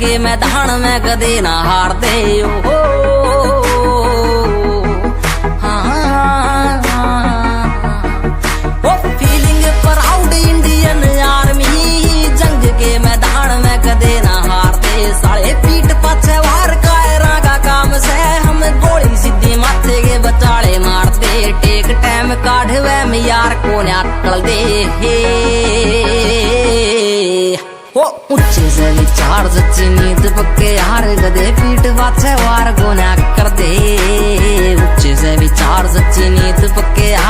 के मैदान में कदे ना हार दे ओ फीलिंग प्राउड इंडियन आर्मी जंग के मैदान में कदे ना हार दे साले पीठ पाछे वार कायरा का काम से हम गोली सीधी माथे के बचाले मारते टेक टाइम काढ़वे में यार को निकल दे ओ ऊंचे से विचार सच्ची नींद पक्के यार गदे पीठ पाछे वार को ना कर दे ऊंचे से विचार सच्ची नींद पक्के यार